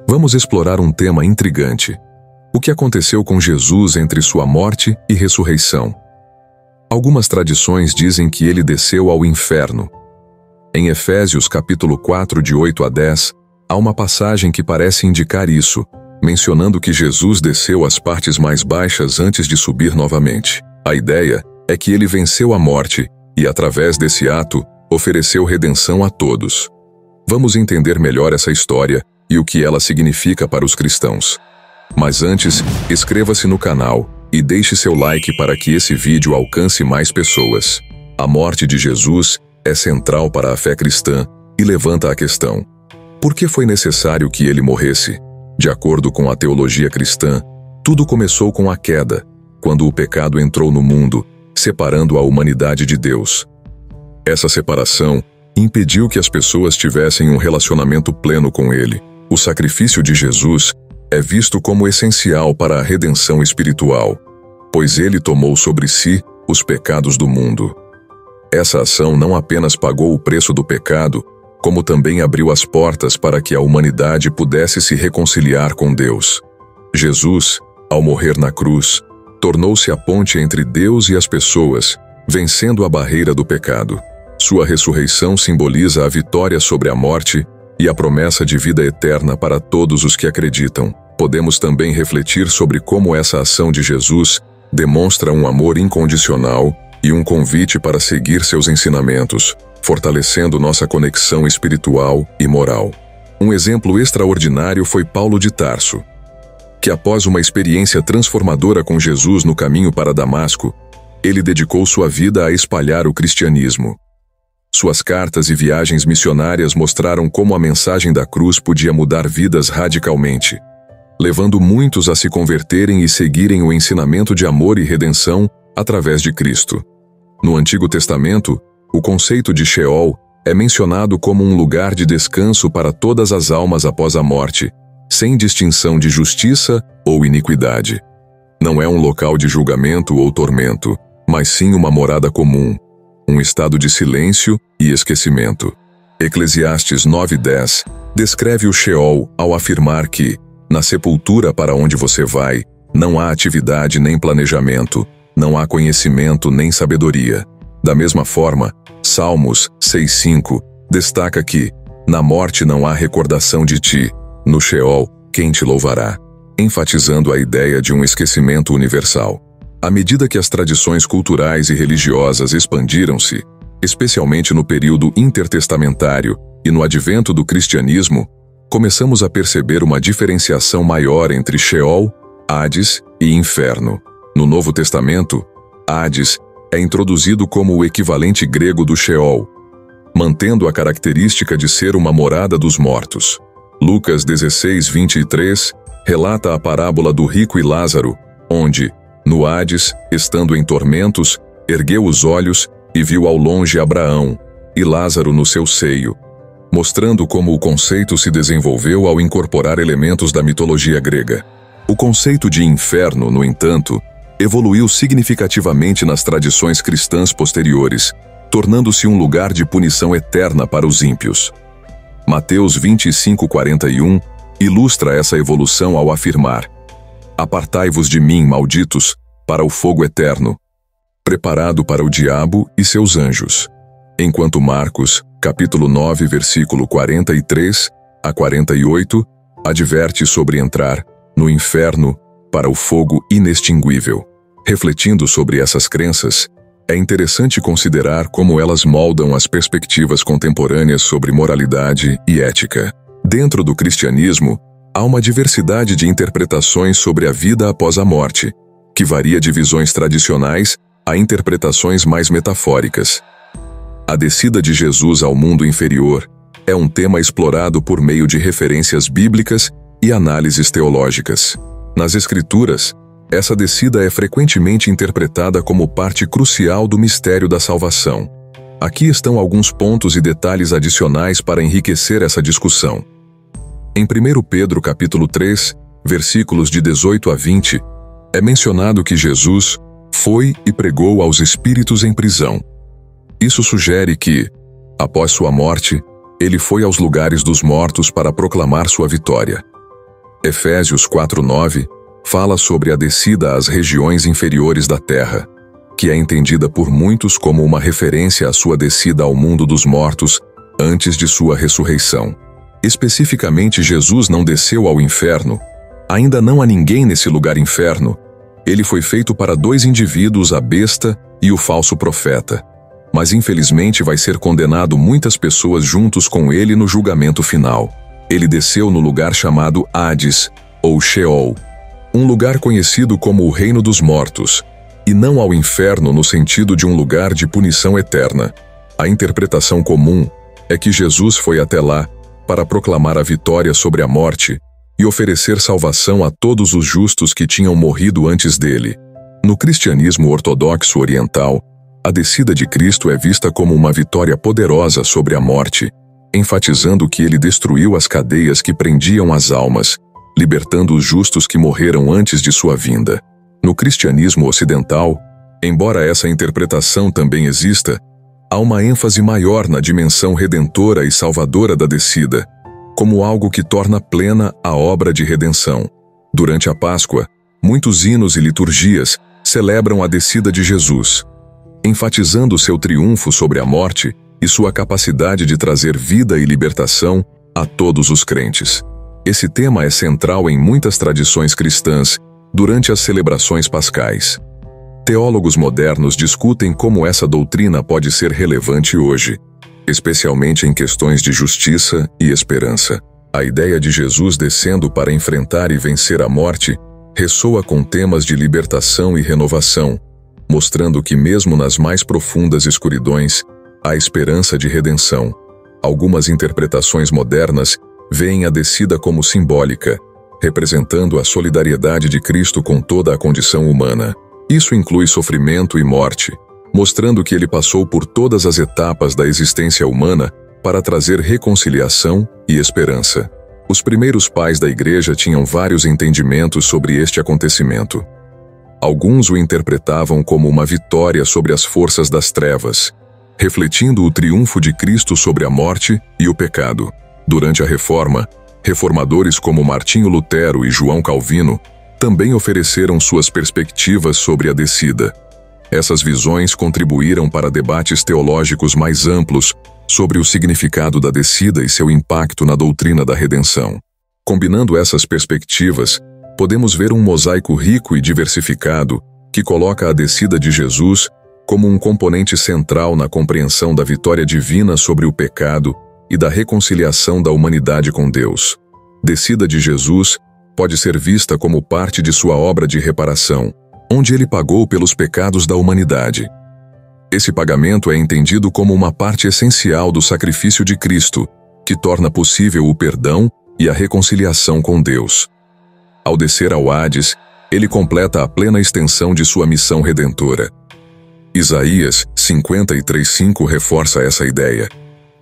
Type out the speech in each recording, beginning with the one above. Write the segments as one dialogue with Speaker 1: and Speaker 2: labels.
Speaker 1: Vamos explorar um tema intrigante: o que aconteceu com Jesus entre sua morte e ressurreição. Algumas tradições dizem que ele desceu ao inferno. Em Efésios capítulo 4, de 8 a 10, há uma passagem que parece indicar isso, mencionando que Jesus desceu às partes mais baixas antes de subir novamente. A ideia é que ele venceu a morte e, através desse ato, ofereceu redenção a todos. Vamos entender melhor essa história e o que ela significa para os cristãos. Mas antes, inscreva-se no canal e deixe seu like para que esse vídeo alcance mais pessoas. A morte de Jesus é central para a fé cristã e levanta a questão: por que foi necessário que ele morresse? De acordo com a teologia cristã, tudo começou com a queda, quando o pecado entrou no mundo, separando a humanidade de Deus. Essa separação impediu que as pessoas tivessem um relacionamento pleno com Ele. O sacrifício de Jesus é visto como essencial para a redenção espiritual, pois Ele tomou sobre si os pecados do mundo. Essa ação não apenas pagou o preço do pecado, como também abriu as portas para que a humanidade pudesse se reconciliar com Deus. Jesus, ao morrer na cruz, tornou-se a ponte entre Deus e as pessoas, vencendo a barreira do pecado. Sua ressurreição simboliza a vitória sobre a morte e a promessa de vida eterna para todos os que acreditam. Podemos também refletir sobre como essa ação de Jesus demonstra um amor incondicional e um convite para seguir seus ensinamentos, fortalecendo nossa conexão espiritual e moral. Um exemplo extraordinário foi Paulo de Tarso, que após uma experiência transformadora com Jesus no caminho para Damasco, ele dedicou sua vida a espalhar o cristianismo. Suas cartas e viagens missionárias mostraram como a mensagem da cruz podia mudar vidas radicalmente, levando muitos a se converterem e seguirem o ensinamento de amor e redenção através de Cristo. No Antigo Testamento, o conceito de Sheol é mencionado como um lugar de descanso para todas as almas após a morte, sem distinção de justiça ou iniquidade. Não é um local de julgamento ou tormento, mas sim uma morada comum, um estado de silêncio e esquecimento. Eclesiastes 9:10 descreve o Sheol ao afirmar que, na sepultura para onde você vai, não há atividade nem planejamento, não há conhecimento nem sabedoria. Da mesma forma, Salmos 6:5 destaca que, na morte não há recordação de ti, no Sheol, quem te louvará? Enfatizando a ideia de um esquecimento universal. À medida que as tradições culturais e religiosas expandiram-se, especialmente no período intertestamentário e no advento do cristianismo, começamos a perceber uma diferenciação maior entre Sheol, Hades e Inferno. No Novo Testamento, Hades é introduzido como o equivalente grego do Sheol, mantendo a característica de ser uma morada dos mortos. Lucas 16:23 relata a parábola do rico e Lázaro, onde, no Hades, estando em tormentos, ergueu os olhos e viu ao longe Abraão e Lázaro no seu seio, mostrando como o conceito se desenvolveu ao incorporar elementos da mitologia grega. O conceito de inferno, no entanto, evoluiu significativamente nas tradições cristãs posteriores, tornando-se um lugar de punição eterna para os ímpios. Mateus 25:41 ilustra essa evolução ao afirmar: apartai-vos de mim, malditos, para o fogo eterno, preparado para o diabo e seus anjos. Enquanto Marcos, capítulo 9, versículo 43 a 48, adverte sobre entrar no inferno para o fogo inextinguível. Refletindo sobre essas crenças, é interessante considerar como elas moldam as perspectivas contemporâneas sobre moralidade e ética. Dentro do cristianismo, há uma diversidade de interpretações sobre a vida após a morte, que varia de visões tradicionais a interpretações mais metafóricas. A descida de Jesus ao mundo inferior é um tema explorado por meio de referências bíblicas e análises teológicas. Nas Escrituras, essa descida é frequentemente interpretada como parte crucial do mistério da salvação. Aqui estão alguns pontos e detalhes adicionais para enriquecer essa discussão. Em 1 Pedro capítulo 3, versículos de 18 a 20, é mencionado que Jesus foi e pregou aos espíritos em prisão. Isso sugere que, após sua morte, ele foi aos lugares dos mortos para proclamar sua vitória. Efésios 4:9 fala sobre a descida às regiões inferiores da terra, que é entendida por muitos como uma referência à sua descida ao mundo dos mortos antes de sua ressurreição. Especificamente, Jesus não desceu ao inferno. Ainda não há ninguém nesse lugar inferno. Ele foi feito para dois indivíduos, a besta e o falso profeta. Mas infelizmente vai ser condenado muitas pessoas juntos com ele no julgamento final. Ele desceu no lugar chamado Hades, ou Sheol, um lugar conhecido como o reino dos mortos, e não ao inferno no sentido de um lugar de punição eterna. A interpretação comum é que Jesus foi até lá para proclamar a vitória sobre a morte e oferecer salvação a todos os justos que tinham morrido antes dele. No cristianismo ortodoxo oriental, a descida de Cristo é vista como uma vitória poderosa sobre a morte, enfatizando que ele destruiu as cadeias que prendiam as almas, libertando os justos que morreram antes de sua vinda. No cristianismo ocidental, embora essa interpretação também exista, há uma ênfase maior na dimensão redentora e salvadora da descida, como algo que torna plena a obra de redenção. Durante a Páscoa, muitos hinos e liturgias celebram a descida de Jesus, enfatizando seu triunfo sobre a morte e sua capacidade de trazer vida e libertação a todos os crentes. Esse tema é central em muitas tradições cristãs durante as celebrações pascais. Teólogos modernos discutem como essa doutrina pode ser relevante hoje, especialmente em questões de justiça e esperança. A ideia de Jesus descendo para enfrentar e vencer a morte ressoa com temas de libertação e renovação, mostrando que mesmo nas mais profundas escuridões, há esperança de redenção. Algumas interpretações modernas veem a descida como simbólica, representando a solidariedade de Cristo com toda a condição humana. Isso inclui sofrimento e morte, mostrando que ele passou por todas as etapas da existência humana para trazer reconciliação e esperança. Os primeiros pais da Igreja tinham vários entendimentos sobre este acontecimento. Alguns o interpretavam como uma vitória sobre as forças das trevas, refletindo o triunfo de Cristo sobre a morte e o pecado. Durante a Reforma, reformadores como Martinho Lutero e João Calvino também ofereceram suas perspectivas sobre a descida. Essas visões contribuíram para debates teológicos mais amplos sobre o significado da descida e seu impacto na doutrina da redenção. Combinando essas perspectivas, podemos ver um mosaico rico e diversificado que coloca a descida de Jesus como um componente central na compreensão da vitória divina sobre o pecado e da reconciliação da humanidade com Deus. Descida de Jesus pode ser vista como parte de sua obra de reparação, onde ele pagou pelos pecados da humanidade. Esse pagamento é entendido como uma parte essencial do sacrifício de Cristo, que torna possível o perdão e a reconciliação com Deus. Ao descer ao Hades, ele completa a plena extensão de sua missão redentora. Isaías 53:5 reforça essa ideia.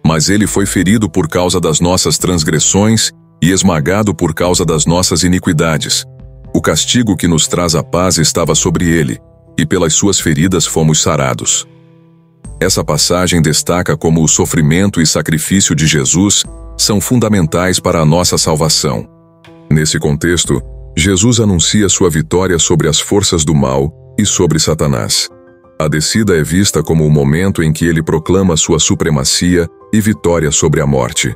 Speaker 1: Mas ele foi ferido por causa das nossas transgressões e esmagado por causa das nossas iniquidades. O castigo que nos traz a paz estava sobre ele, e pelas suas feridas fomos sarados. Essa passagem destaca como o sofrimento e sacrifício de Jesus são fundamentais para a nossa salvação. Nesse contexto, Jesus anuncia sua vitória sobre as forças do mal e sobre Satanás. A descida é vista como o momento em que ele proclama sua supremacia e vitória sobre a morte.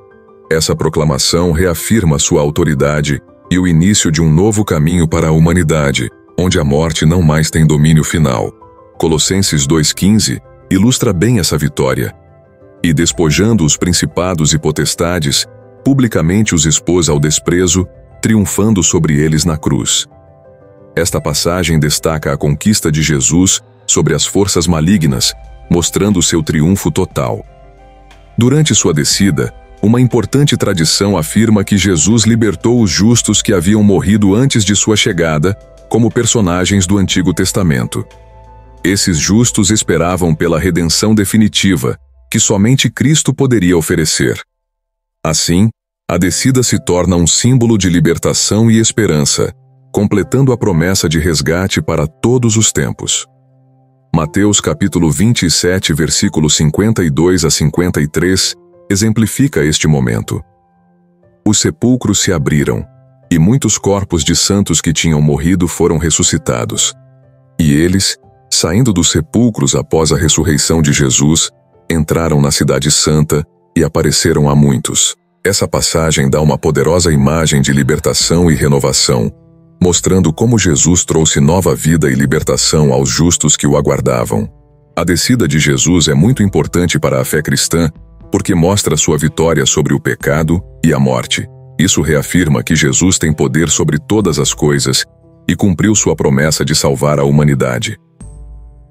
Speaker 1: Essa proclamação reafirma sua autoridade e o início de um novo caminho para a humanidade, onde a morte não mais tem domínio final. Colossenses 2:15 ilustra bem essa vitória. E despojando os principados e potestades, publicamente os expôs ao desprezo, triunfando sobre eles na cruz. Esta passagem destaca a conquista de Jesus sobre as forças malignas, mostrando seu triunfo total. Durante sua descida, uma importante tradição afirma que Jesus libertou os justos que haviam morrido antes de sua chegada, como personagens do Antigo Testamento. Esses justos esperavam pela redenção definitiva, que somente Cristo poderia oferecer. Assim, a descida se torna um símbolo de libertação e esperança, completando a promessa de resgate para todos os tempos. Mateus capítulo 27, versículos 52 a 53, exemplifica este momento. Os sepulcros se abriram, e muitos corpos de santos que tinham morrido foram ressuscitados. E eles, saindo dos sepulcros após a ressurreição de Jesus, entraram na Cidade Santa e apareceram a muitos. Essa passagem dá uma poderosa imagem de libertação e renovação, mostrando como Jesus trouxe nova vida e libertação aos justos que o aguardavam. A descida de Jesus é muito importante para a fé cristã, porque mostra sua vitória sobre o pecado e a morte. Isso reafirma que Jesus tem poder sobre todas as coisas e cumpriu sua promessa de salvar a humanidade.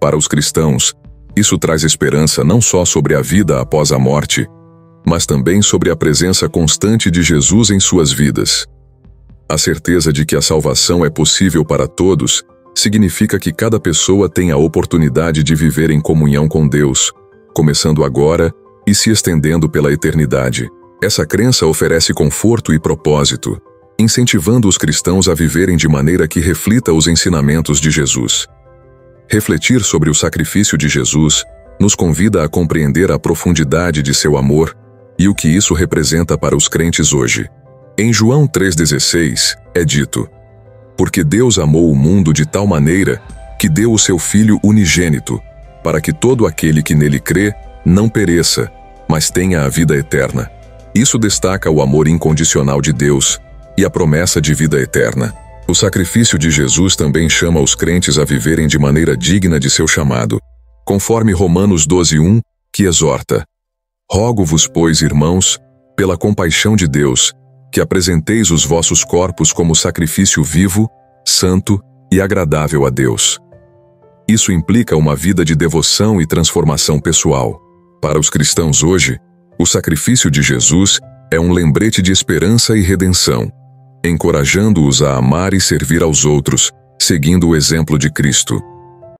Speaker 1: Para os cristãos, isso traz esperança não só sobre a vida após a morte, mas também sobre a presença constante de Jesus em suas vidas. A certeza de que a salvação é possível para todos significa que cada pessoa tem a oportunidade de viver em comunhão com Deus, começando agora e se estendendo pela eternidade. Essa crença oferece conforto e propósito, incentivando os cristãos a viverem de maneira que reflita os ensinamentos de Jesus. Refletir sobre o sacrifício de Jesus nos convida a compreender a profundidade de seu amor e o que isso representa para os crentes hoje. Em João 3,16, é dito: porque Deus amou o mundo de tal maneira que deu o seu Filho unigênito, para que todo aquele que nele crê não pereça, mas tenha a vida eterna. Isso destaca o amor incondicional de Deus e a promessa de vida eterna. O sacrifício de Jesus também chama os crentes a viverem de maneira digna de seu chamado, conforme Romanos 12:1, que exorta: rogo-vos, pois, irmãos, pela compaixão de Deus, que apresenteis os vossos corpos como sacrifício vivo, santo e agradável a Deus. Isso implica uma vida de devoção e transformação pessoal. Para os cristãos hoje, o sacrifício de Jesus é um lembrete de esperança e redenção, encorajando-os a amar e servir aos outros, seguindo o exemplo de Cristo.